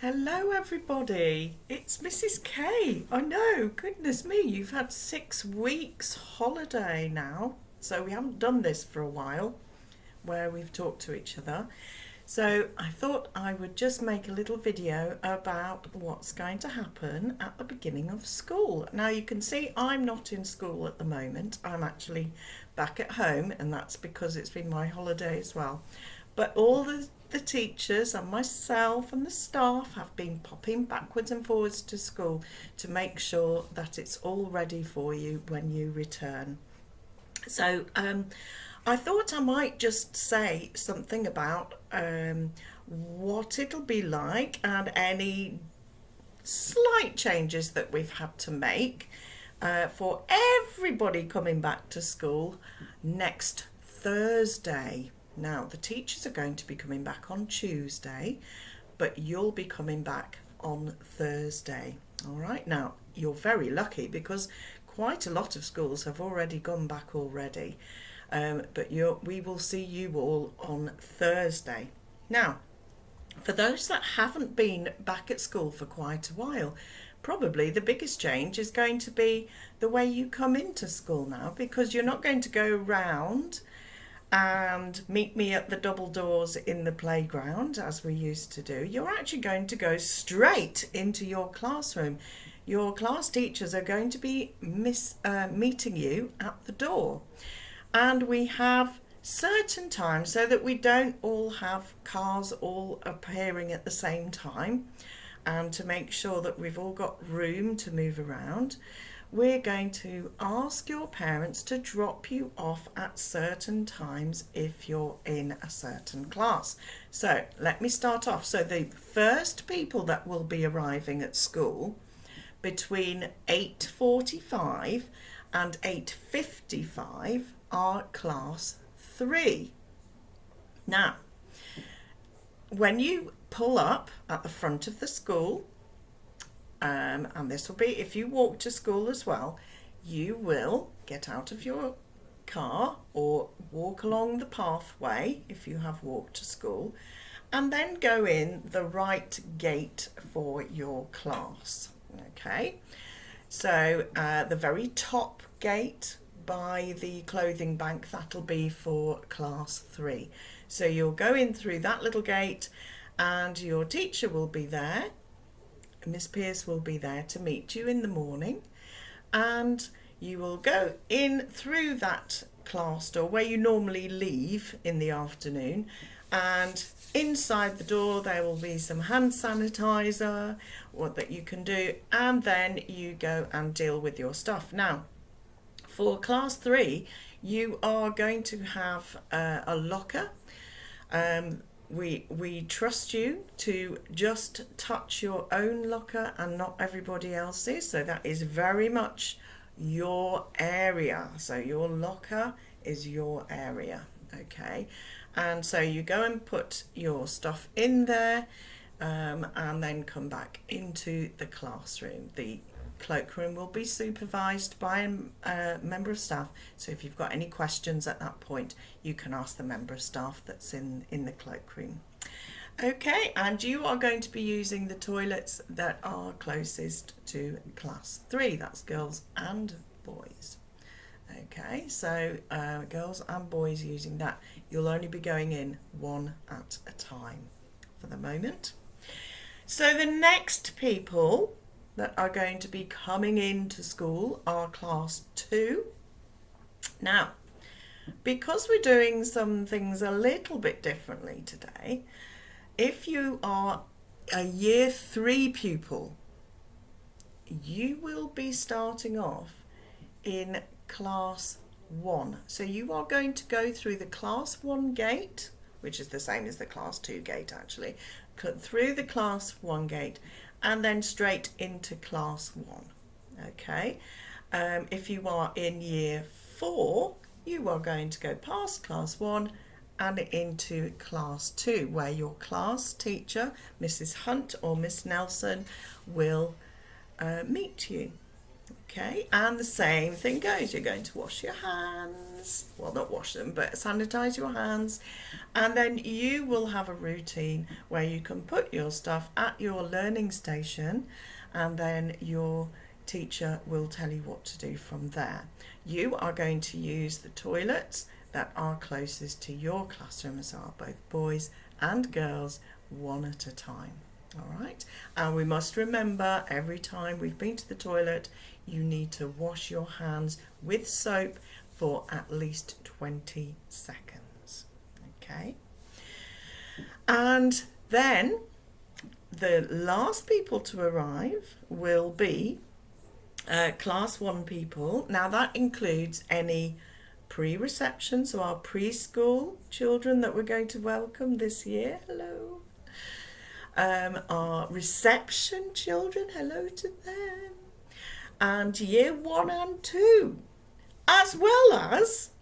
Hello everybody, it's Mrs. K. I know, goodness me, you've had 6 weeks holiday now, so we haven't done this for a while where we've talked to each other. So I thought I would just make a little video about what's going to happen at the beginning of school. Now you can see I'm not in school at the moment, I'm actually back at home, and that's because it's been my holiday as well. But all the teachers and myself and the staff have been popping backwards and forwards to school to make sure that it's all ready for you when you return. So I thought I might just say something about what it'll be like and any slight changes that we've had to make for everybody coming back to school next Thursday. Now, the teachers are going to be coming back on Tuesday, but you'll be coming back on Thursday. All right, now, you're very lucky because quite a lot of schools have already gone back already, but we will see you all on Thursday. Now, for those that haven't been back at school for quite a while, probably the biggest change is going to be the way you come into school now, because you're not going to go round and meet me at the double doors in the playground as we used to do. You're actually going to go straight into your classroom. Your class teachers are going to be meeting you at the door, and we have certain times so that we don't all have cars all appearing at the same time, and to make sure that we've all got room to move around, we're going to ask your parents to drop you off at certain times if you're in a certain class. So let me start off. So the first people that will be arriving at school between 8:45 and 8:55 are class 3. Now, when you pull up at the front of the school, and this will be if you walk to school as well, you will get out of your car or walk along the pathway if you have walked to school, and then go in the right gate for your class. Okay, so the very top gate by the clothing bank, that'll be for class 3. So you'll go in through that little gate, and your teacher will be there. Miss Pierce will be there to meet you in the morning, and you will go in through that class door where you normally leave in the afternoon, and inside the door there will be some hand sanitizer that you can do, and then you go and deal with your stuff. Now, for class 3, you are going to have a locker. We trust you to just touch your own locker and not everybody else's. So that is very much your area. So your locker is your area, okay? And so you go and put your stuff in there, and then come back into the classroom. The cloakroom will be supervised by a member of staff, so if you've got any questions at that point, you can ask the member of staff that's in the cloakroom. Okay, and you are going to be using the toilets that are closest to class 3. That's girls and boys. Okay, so girls and boys using that. You'll only be going in one at a time for the moment. So the next people that are going to be coming into school are class 2. Now, because we're doing some things a little bit differently today, if you are a year 3 pupil, you will be starting off in class 1. So you are going to go through the class 1 gate, which is the same as the class 2 gate actually, through the class 1 gate, and then straight into class 1. Okay, if you are in year 4, you are going to go past class 1 and into class 2, where your class teacher, Mrs. Hunt or Miss Nelson, will meet you. Okay, and the same thing goes. You're going to wash your hands. Well, not wash them, but sanitize your hands. And then you will have a routine where you can put your stuff at your learning station, and then your teacher will tell you what to do from there. You are going to use the toilets that are closest to your classroom, as are both boys and girls, one at a time. All right, and we must remember every time we've been to the toilet, you need to wash your hands with soap for at least 20 seconds. Okay, and then the last people to arrive will be class 1 people. Now that includes any pre-reception, so our preschool children that we're going to welcome this year. Hello. Our reception children, hello to them, and year 1 and 2, as well as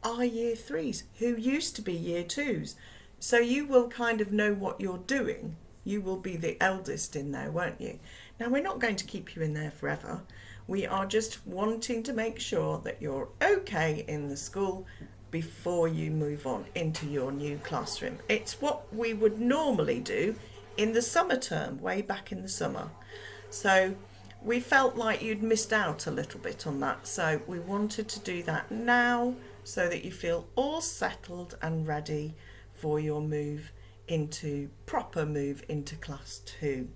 our year 3s who used to be year 2s. So you will kind of know what you're doing. You will be the eldest in there, won't you? Now, we're not going to keep you in there forever. We are just wanting to make sure that you're okay in the school before you move on into your new classroom. It's what we would normally do in the summer term, way back in the summer. So we felt like you'd missed out a little bit on that. So we wanted to do that now so that you feel all settled and ready for your proper move into class 2.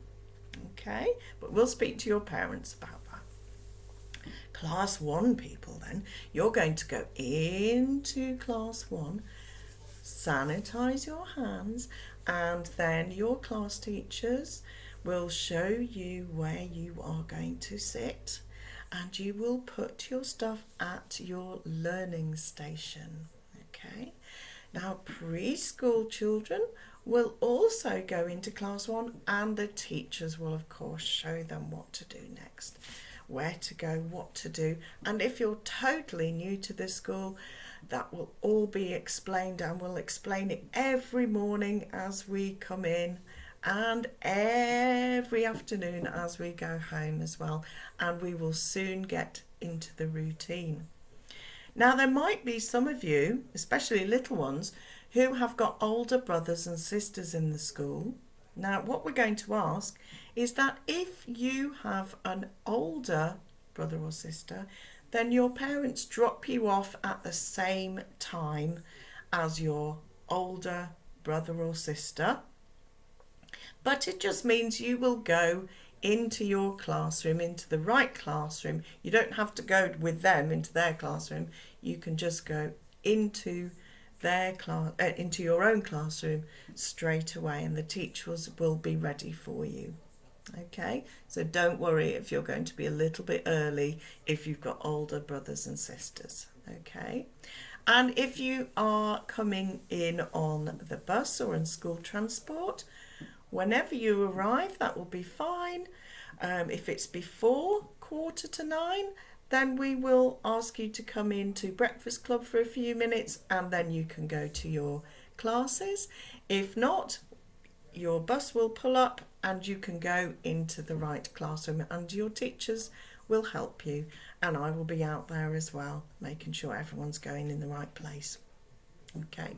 Okay, but we'll speak to your parents about that. Class 1 people, then, you're going to go into class 1, sanitize your hands, and then your class teachers will show you where you are going to sit, and you will put your stuff at your learning station. Okay, now preschool children will also go into class 1, and the teachers will of course show them what to do next, where to go, what to do. And if you're totally new to the school, that will all be explained, and we'll explain it every morning as we come in and every afternoon as we go home as well, and we will soon get into the routine. Now, there might be some of you, especially little ones, who have got older brothers and sisters in the school. Now, what we're going to ask is that if you have an older brother or sister, then your parents drop you off at the same time as your older brother or sister. But it just means you will go into your classroom, into the right classroom. You don't have to go with them into their classroom. You can just go into their class, into your own classroom straight away, and the teachers will be ready for you. Okay, so don't worry if you're going to be a little bit early if you've got older brothers and sisters. Okay, and if you are coming in on the bus or in school transport, whenever you arrive, that will be fine. If it's before 8:45, then we will ask you to come into Breakfast Club for a few minutes, and then you can go to your classes. If not, your bus will pull up and you can go into the right classroom, and your teachers will help you, and I will be out there as well, making sure everyone's going in the right place. Okay.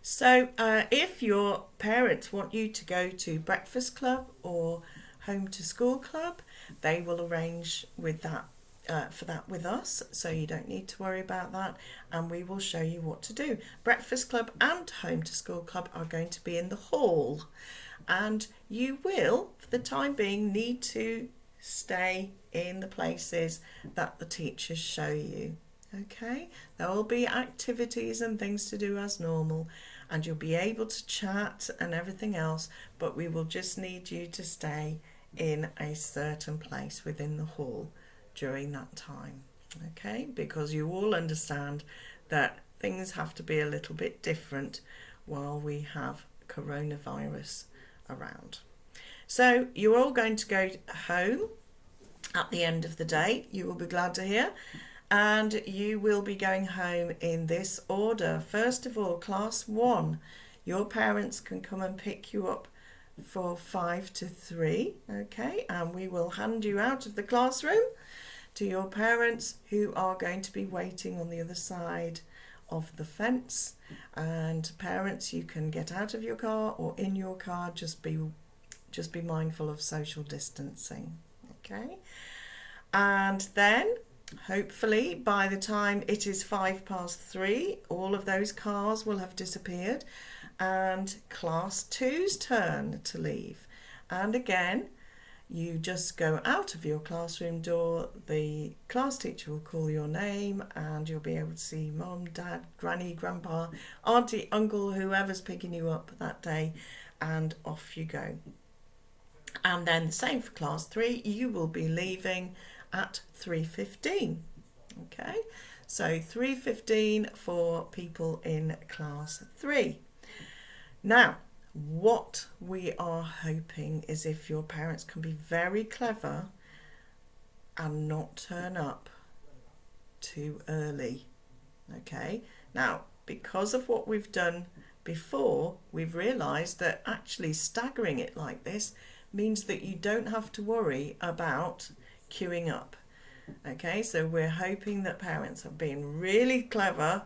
So if your parents want you to go to Breakfast Club or Home to School Club, they will arrange with that for that with us, so you don't need to worry about that, and we will show you what to do. Breakfast Club and Home to School Club are going to be in the hall, and you will, for the time being, need to stay in the places that the teachers show you. Okay, there will be activities and things to do as normal, and you'll be able to chat and everything else, but we will just need you to stay in a certain place within the hall during that time. Okay, because you all understand that things have to be a little bit different while we have coronavirus around. So you're all going to go home at the end of the day, you will be glad to hear. And you will be going home in this order. First of all, class 1, your parents can come and pick you up for 5 to 3, okay, and we will hand you out of the classroom to your parents, who are going to be waiting on the other side of the fence. And parents, you can get out of your car or in your car, just be mindful of social distancing, okay. And then hopefully by the time it is 3:05, all of those cars will have disappeared and class 2's turn to leave. And again, you just go out of your classroom door, the class teacher will call your name, and you'll be able to see mum, dad, granny, grandpa, auntie, uncle, whoever's picking you up that day, and off you go. And then the same for class 3, you will be leaving at 3:15. Okay, so 3:15 for people in class 3. Now, what we are hoping is if your parents can be very clever and not turn up too early. Okay, now because of what we've done before, we've realised that actually staggering it like this means that you don't have to worry about queuing up. Okay, so we're hoping that parents are being really clever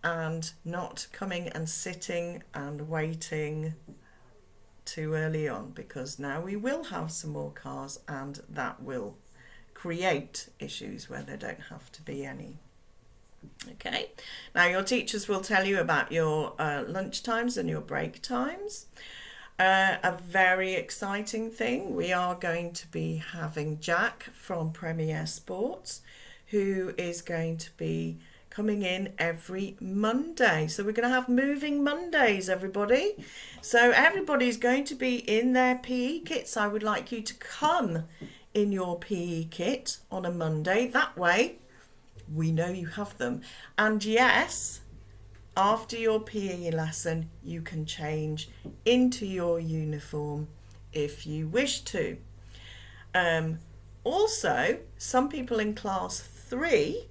and not coming and sitting and waiting too early on, because now we will have some more cars and that will create issues where there don't have to be any. Okay, now your teachers will tell you about your lunch times and your break times. A very exciting thing, we are going to be having Jack from Premier Sports, who is going to be coming in every Monday. So we're going to have moving Mondays, everybody. So everybody's going to be in their PE kits. I would like you to come in your PE kit on a Monday. That way we know you have them. And yes, after your PE lesson, you can change into your uniform if you wish to. Also, some people in class 3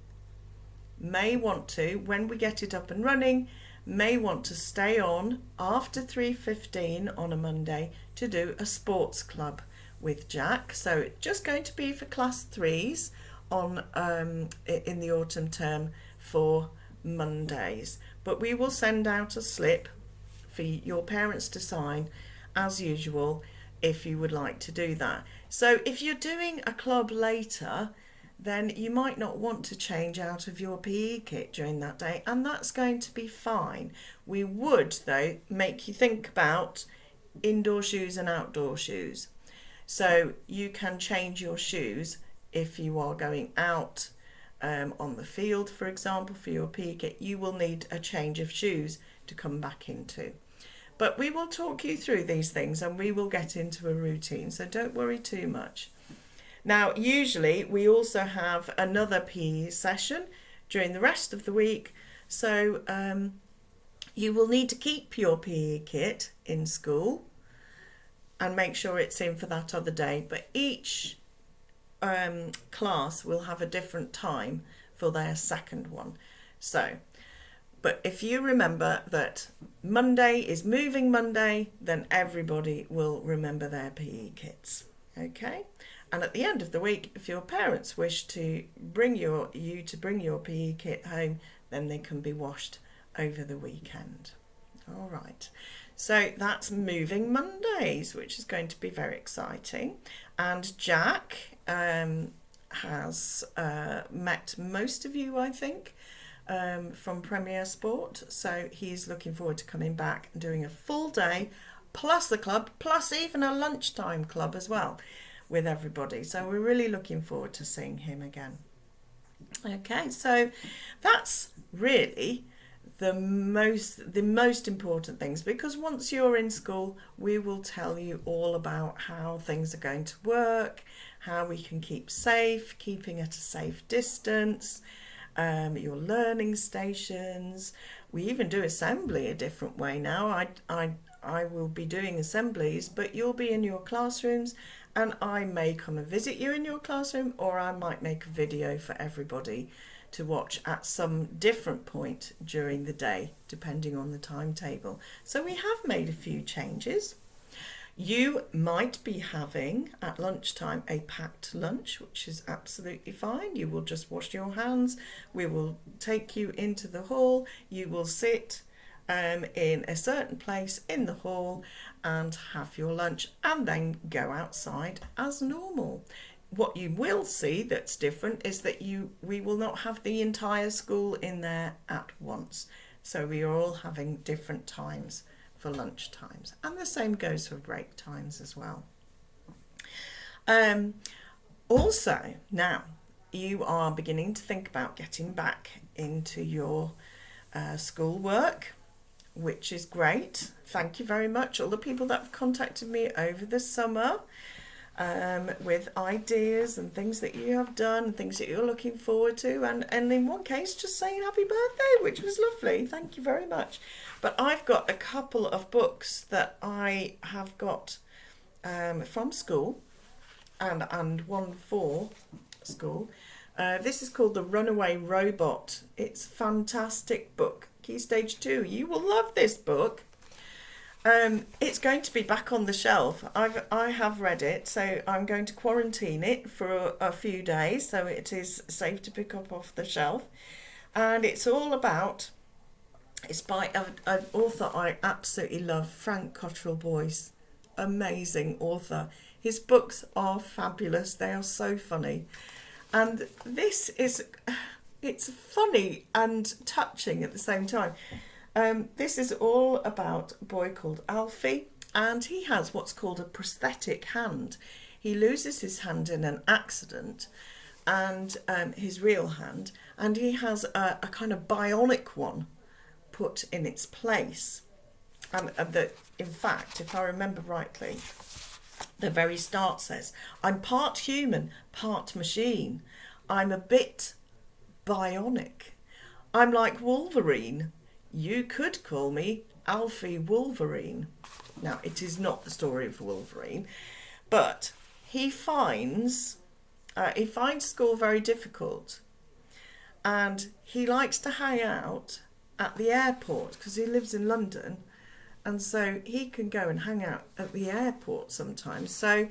may want to, when we get it up and running, may want to stay on after 3:15 on a Monday to do a sports club with Jack. So it's just going to be for class 3s on in the autumn term for Mondays. But we will send out a slip for your parents to sign as usual if you would like to do that. So if you're doing a club later, then you might not want to change out of your PE kit during that day, and that's going to be fine. We would, though, make you think about indoor shoes and outdoor shoes. So you can change your shoes if you are going out on the field, for example, for your PE kit. You will need a change of shoes to come back into. But we will talk you through these things and we will get into a routine, so don't worry too much. Now, usually we also have another PE session during the rest of the week, so you will need to keep your PE kit in school and make sure it's in for that other day. But each class will have a different time for their second one. So, but if you remember that Monday is moving Monday, then everybody will remember their PE kits. Okay? And at the end of the week, if your parents wish to bring you to bring your PE kit home, then they can be washed over the weekend. All right. So that's moving Mondays, which is going to be very exciting. And Jack has met most of you, I think, from Premier Sport. So he's looking forward to coming back and doing a full day, plus the club, plus even a lunchtime club as well with everybody. So we're really looking forward to seeing him again. Okay, so that's really the most important things, because once you're in school, we will tell you all about how things are going to work, how we can keep safe, keeping at a safe distance, your learning stations. We even do assembly a different way now. I will be doing assemblies, but you'll be in your classrooms, and I may come and visit you in your classroom, or I might make a video for everybody to watch at some different point during the day, depending on the timetable. So we have made a few changes. You might be having at lunchtime a packed lunch, which is absolutely fine. You will just wash your hands. We will take you into the hall. You will sit in a certain place in the hall and have your lunch and then go outside as normal. What you will see that's different is that we will not have the entire school in there at once. So we are all having different times for lunch times, and the same goes for break times as well. Also, now you are beginning to think about getting back into your school work, which is great. Thank you very much, all the people that have contacted me over the summer with ideas and things that you have done, things that you're looking forward to, and in one case just saying happy birthday, which was lovely. Thank you very much. But I've got a couple of books that I have got from school and one for school. This is called The Runaway Robot. It's a fantastic book. Key Stage 2. You will love this book. It's going to be back on the shelf. I have read it, so I'm going to quarantine it for a few days so it is safe to pick up off the shelf. And it's all about, it's by an author I absolutely love, Frank Cottrell Boyce. Amazing author. His books are fabulous. They are so funny. And this is, it's funny and touching at the same time. This is all about a boy called Alfie, and he has what's called a prosthetic hand. He loses his hand in an accident, and his real hand, and he has a kind of bionic one put in its place. And that, in fact, if I remember rightly, the very start says, "I'm part human, part machine. I'm a bit bionic. I'm like Wolverine. You could call me Alfie Wolverine." Now, it is not the story of Wolverine, but he finds school very difficult, and he likes to hang out at the airport because he lives in London, and so he can go and hang out at the airport sometimes. So,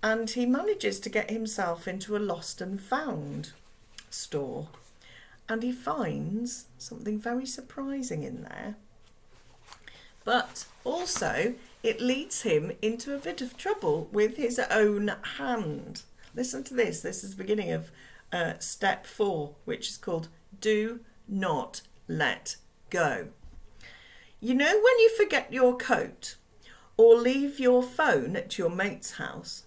and he manages to get himself into a lost and found store. And he finds something very surprising in there. But also, it leads him into a bit of trouble with his own hand. Listen to this. This is the beginning of step 4, which is called Do Not Let Go. You know when you forget your coat or leave your phone at your mate's house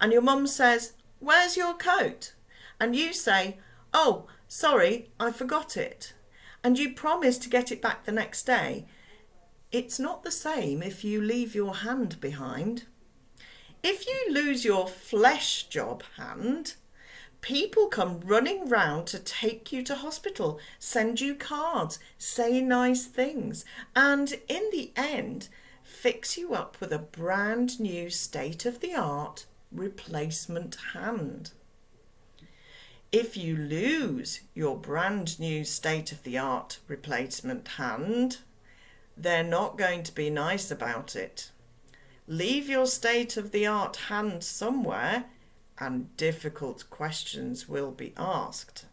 and your mum says, "Where's your coat?" And you say, "Oh, sorry, I forgot it," and you promise to get it back the next day. It's not the same if you leave your hand behind. If you lose your flesh job hand, people come running round to take you to hospital, send you cards, say nice things, and in the end, fix you up with a brand new state-of-the-art replacement hand. If you lose your brand new state-of-the-art replacement hand, they're not going to be nice about it. Leave your state-of-the-art hand somewhere and difficult questions will be asked.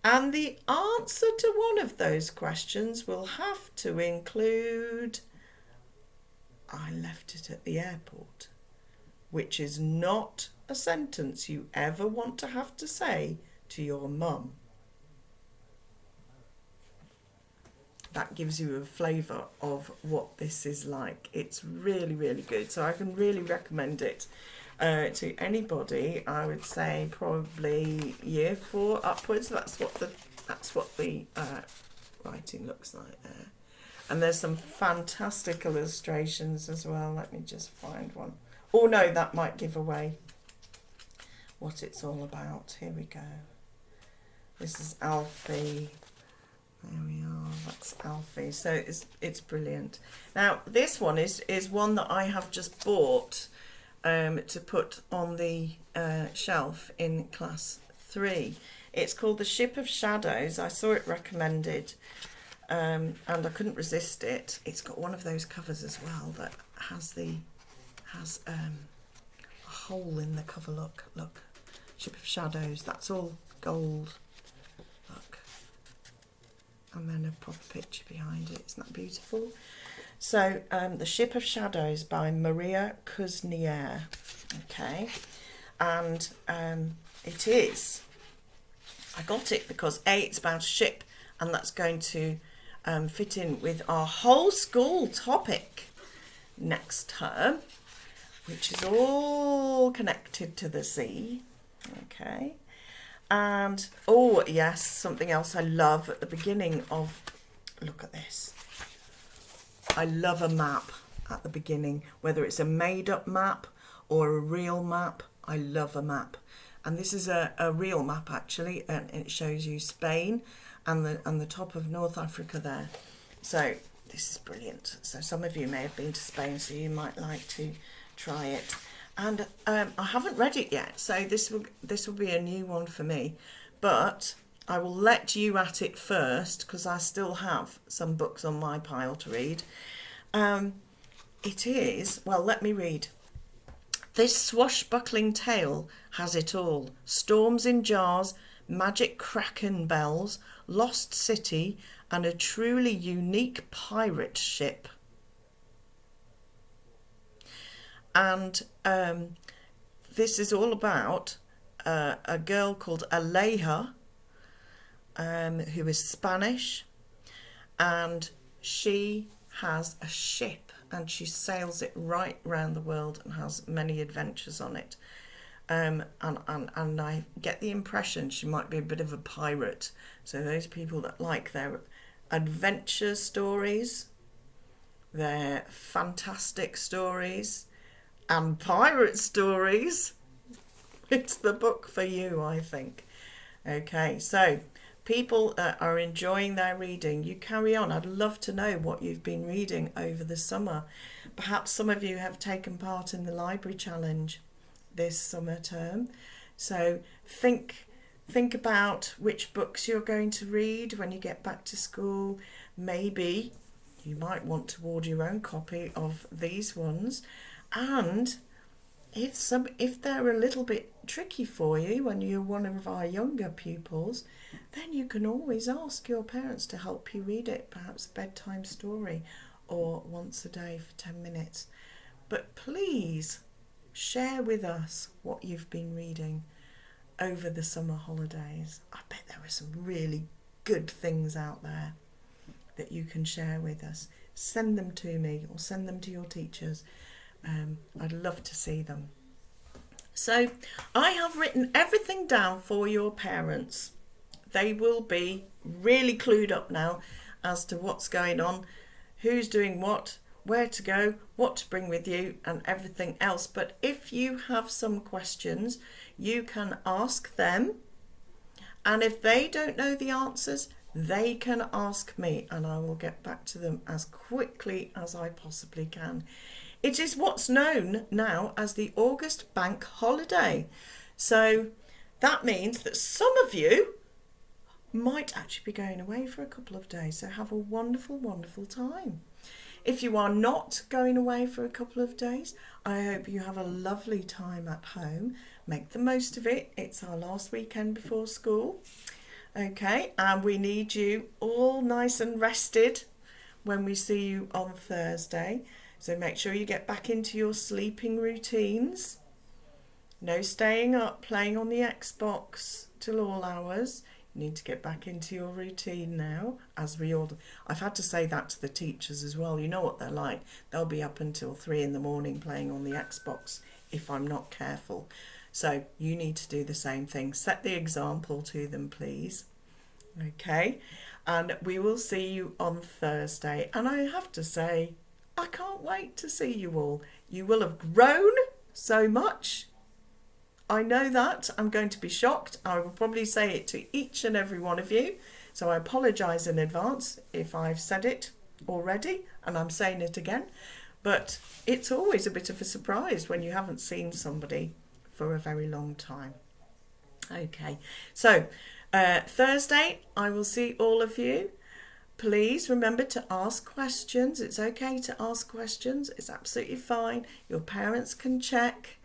And the answer to one of those questions will have to include, "I left it at the airport," which is not a sentence you ever want to have to say to your mum. That gives you a flavour of what this is like. It's really, really good. So I can really recommend it to anybody. I would say probably year 4 upwards. That's what the writing looks like there. And there's some fantastic illustrations as well. Let me just find one. Oh no, that might give away what it's all about. Here we go. This is Alfie. There we are. That's Alfie. So it's brilliant. Now this one is one that I have just bought to put on the shelf in class 3. It's called The Ship of Shadows. I saw it recommended and I couldn't resist it. It's got one of those covers as well that has the has a hole in the cover. Look, Ship of Shadows. That's all gold. Look, and then a proper picture behind it. Isn't that beautiful? So, The Ship of Shadows by Maria Kuznier. Okay, and it is. I got it because it's about a ship, and that's going to fit in with our whole school topic next term, which is all connected to the sea. Okay, and oh yes, something else I love at the beginning of, look at this. I love a map at the beginning, whether it's a made-up map or a real map. I love a map, and this is a real map actually, and it shows you Spain and the top of North Africa there. So this is brilliant. So some of you may have been to Spain, so you might like to try it. And I haven't read it yet, so this will be a new one for me. But I will let you at it first, because I still have some books on my pile to read. It is, well, let me read. This swashbuckling tale has it all. Storms in jars, magic kraken bells, lost city, and a truly unique pirate ship. And this is all about a girl called Aleja, who is Spanish, and she has a ship and she sails it right round the world and has many adventures on it. And I get the impression she might be a bit of a pirate. So those people that like their adventure stories, their fantastic stories, and pirate stories, it's the book for you, I think. Okay, so people are enjoying their reading. You carry on. I'd love to know what you've been reading over the summer. Perhaps some of you have taken part in the library challenge this summer term. So think about which books you're going to read when you get back to school. Maybe you might want to order your own copy of these ones. And if they're a little bit tricky for you when you're one of our younger pupils, then you can always ask your parents to help you read it, perhaps a bedtime story or once a day for 10 minutes. But please share with us what you've been reading over the summer holidays. I bet there are some really good things out there that you can share with us. Send them to me or send them to your teachers. I'd love to see them. So I have written everything down for your parents. They will be really clued up now as to what's going on, who's doing what, where to go, what to bring with you, and everything else. But if you have some questions, you can ask them. And if they don't know the answers, they can ask me, and I will get back to them as quickly as I possibly can. It is what's known now as the August bank holiday. So that means that some of you might actually be going away for a couple of days. So have a wonderful, wonderful time. If you are not going away for a couple of days, I hope you have a lovely time at home. Make the most of it. It's our last weekend before school. Okay, and we need you all nice and rested when we see you on Thursday. So make sure you get back into your sleeping routines. No staying up, playing on the Xbox till all hours. You need to get back into your routine now, as we all do. I've had to say that to the teachers as well. You know what they're like. They'll be up until 3 a.m. playing on the Xbox if I'm not careful. So you need to do the same thing. Set the example to them, please. Okay, and we will see you on Thursday. And I have to say, I can't wait to see you all. You will have grown so much. I know that. I'm going to be shocked. I will probably say it to each and every one of you. So I apologise in advance if I've said it already and I'm saying it again. But it's always a bit of a surprise when you haven't seen somebody for a very long time. Okay, so Thursday I will see all of you. Please remember to ask questions. It's okay to ask questions. It's absolutely fine. Your parents can check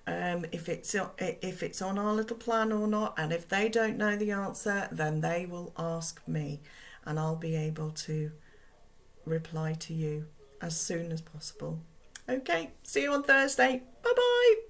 if it's on our little plan or not, and if they don't know the answer, then they will ask me, and I'll be able to reply to you as soon as possible. Okay, see you on Thursday. Bye bye.